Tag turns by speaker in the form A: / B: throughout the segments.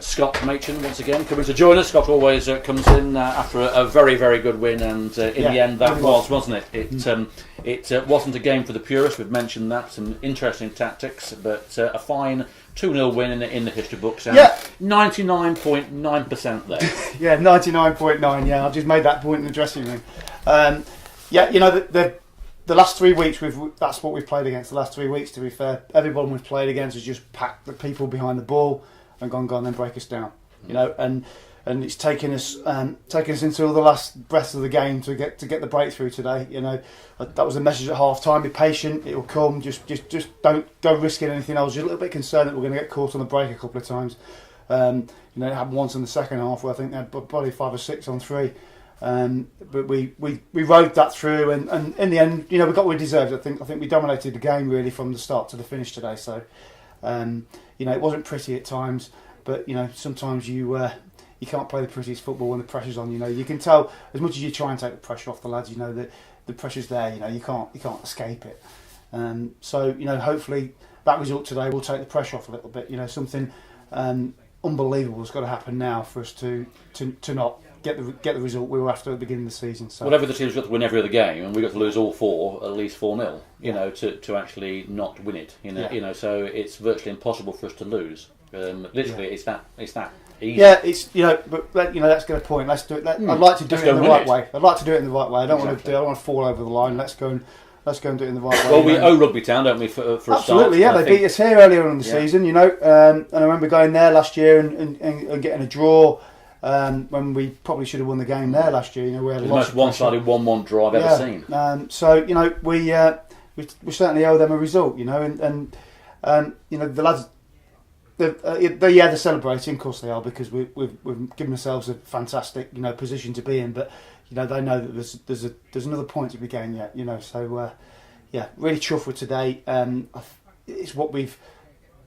A: Scott Machin once again coming to join us. Scott always comes in after a very, very good win, and in the end that wasn't it? It wasn't a game for the purists. We've mentioned that, some interesting tactics, but a fine 2-0 win in the history books. 99.9% there.
B: 99.9. Yeah, I've just made that point in the dressing room. The last 3 weeks that's what we've played against. The last 3 weeks, to be fair, everyone we've played against has just packed the people behind the ball and gone, then break us down. And it's taken us into the last breath of the game to get the breakthrough today. That was the message at half time. Be patient, it will come. Just don't risk anything. I was just a little bit concerned that we're going to get caught on the break a couple of times. It happened once in the second half where I think they had probably 5 or 6 on 3. But we rode that through, and in the end, we got what we deserved. I think we dominated the game really from the start to the finish today. So, it wasn't pretty at times, but sometimes you can't play the prettiest football when the pressure's on. You can tell as much as you try and take the pressure off the lads. That the pressure's there. You can't escape it. So hopefully that result today will take the pressure off a little bit. Something unbelievable has got to happen now for us to not get the result we were after at the beginning of the season. So
A: whatever the team's got to win every other game, and we got to lose all 4, at least 4-0. To actually not win it. So it's virtually impossible for us to lose. Literally, it's that easy.
B: Yeah, but let's get a point. Let's do it. I'd like to do it in the right way. I'd like to do it in the right way. I don't want to fall over the line. Let's go and do it in the right way.
A: Well, we owe Rugby Town, don't we, for a start?
B: Absolutely, yeah. They beat us here earlier in the season, and I remember going there last year and getting a draw. When we probably should have won the game there last year, we had
A: the most one-sided 1-1 draw I've ever seen.
B: We certainly owe them a result, and the lads, they're celebrating. Of course they are, because we've given ourselves a fantastic position to be in. But they know that there's another point to be gained yet. So really chuffed with today. It's what we've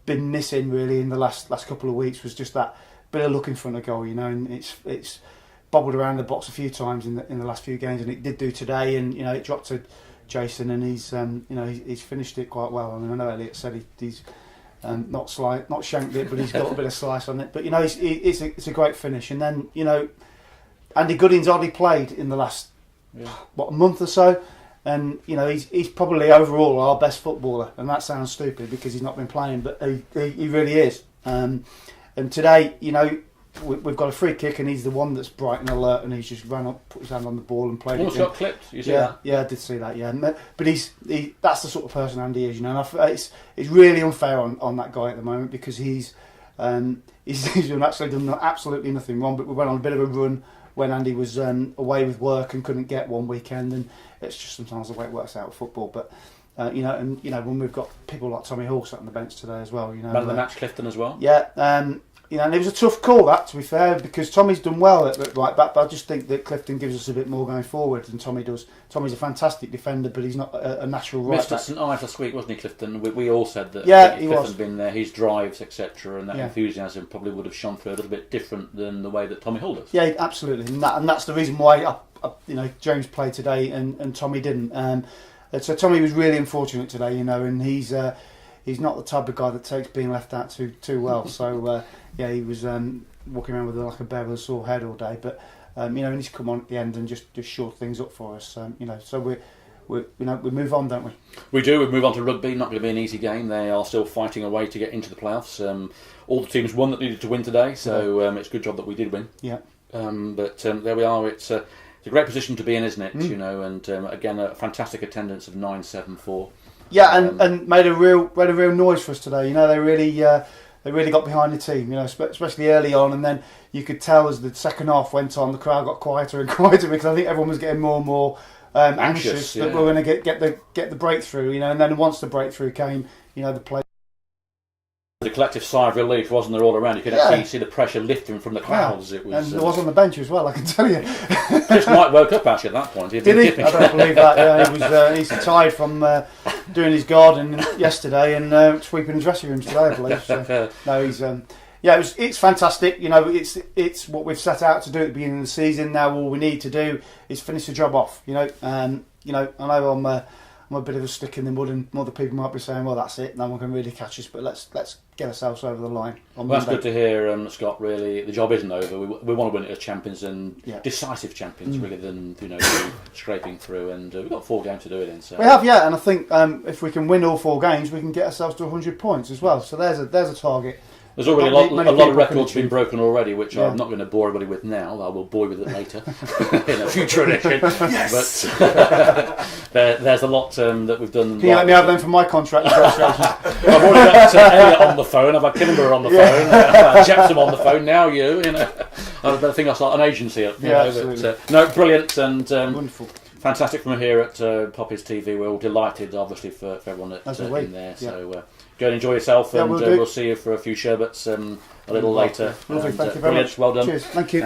B: been missing really in the last couple of weeks, was just that bit of luck in front of goal, and it's bobbled around the box a few times in the last few games, and it did do today. And it dropped to Jason, and he's finished it quite well. I mean, I know Elliot said he's not shanked it, but he's got a bit of slice on it. But it's a great finish. And then Andy Gooding's hardly played in the last a month or so, and he's probably overall our best footballer. And that sounds stupid because he's not been playing, but he really is. And today, we've got a free kick, and he's the one that's bright and alert, and he's just ran up, put his hand on the ball, and played
A: almost
B: it.
A: Almost got clipped. You see that?
B: Yeah, I did see that. Yeah, but that's the sort of person Andy is. And it's really unfair on that guy at the moment, because he's done absolutely nothing wrong. But we went on a bit of a run when Andy was away with work and couldn't get one weekend, and it's just sometimes the way it works out with football. But when we've got people like Tommy Hall sat on the bench today as well,
A: Man of the match, Clifton as well.
B: Yeah, and it was a tough call, that, to be fair, because Tommy's done well at right back, but I just think that Clifton gives us a bit more going forward than Tommy does. Tommy's a fantastic defender, but he's not a natural right back.
A: Mr. St Ives last week, wasn't he, Clifton? We all said that Clifton had been there, his drives, etc., and that enthusiasm probably would have shone through a little bit different than the way that Tommy Hull does.
B: Yeah, absolutely, and that's the reason why James played today and Tommy didn't. So Tommy was really unfortunate today, and he's not the type of guy that takes being left out too well. So he was walking around with like a bear with a sore head all day. But and he's come on at the end and just shored things up for us. So we move on, don't we?
A: We do. We move on to rugby. Not going to be an easy game. They are still fighting away to get into the playoffs. All the teams won that needed to win today. So it's a good job that we did win.
B: Yeah.
A: But there we are. It's a great position to be in, isn't it? And again, a fantastic attendance of 974.
B: Yeah, and made a real noise for us today. They really got behind the team. Especially early on, and then you could tell as the second half went on, the crowd got quieter and quieter, because I think everyone was getting more and more anxious that we're going to get the breakthrough. And then once the breakthrough came, the play.
A: The collective sigh of relief, wasn't there, all around? You could actually see the pressure lifting from the crowds. It was,
B: and there was on the bench as well, I can tell you.
A: Chris Knight woke up actually at that point.
B: Did he? I don't believe that. Yeah, he's tired from doing his garden yesterday and sweeping the dressing rooms today, I believe. So, no, he's it's fantastic. It's what we've set out to do at the beginning of the season. Now all we need to do is finish the job off. I know I'm a bit of a stick in the mud, and other people might be saying, well, that's it, no one can really catch us, but let's get ourselves over the line on
A: Well, that's
B: Monday.
A: good to hear, Scott. Really, the job isn't over. We want to win it as champions and decisive champions, rather than scraping through. And we've got 4 games to do it in. So
B: We have, and I think if we can win all 4 games, we can get ourselves to 100 points as well. So there's a target.
A: There's already a lot of records been broken already, which
B: Yeah.
A: I'm not going to bore everybody with now. I will bore you with it later in a future edition.
B: Yes.
A: But there's a lot that we've done.
B: Can you let me have them for my contract negotiations?
A: I've already got Elliot on the phone. I've had Kinniber on the phone. Jepson on the phone now. I think I start an agency up.
B: Absolutely.
A: But, no, brilliant and
B: Wonderful.
A: fantastic from here at Poppy's TV. We're all delighted, obviously, for everyone that's in there. So go and enjoy yourself, and we'll see you for a few sherbets a little later.
B: Lovely, thank you very
A: brilliant,
B: much.
A: well done.
B: Cheers, thank you.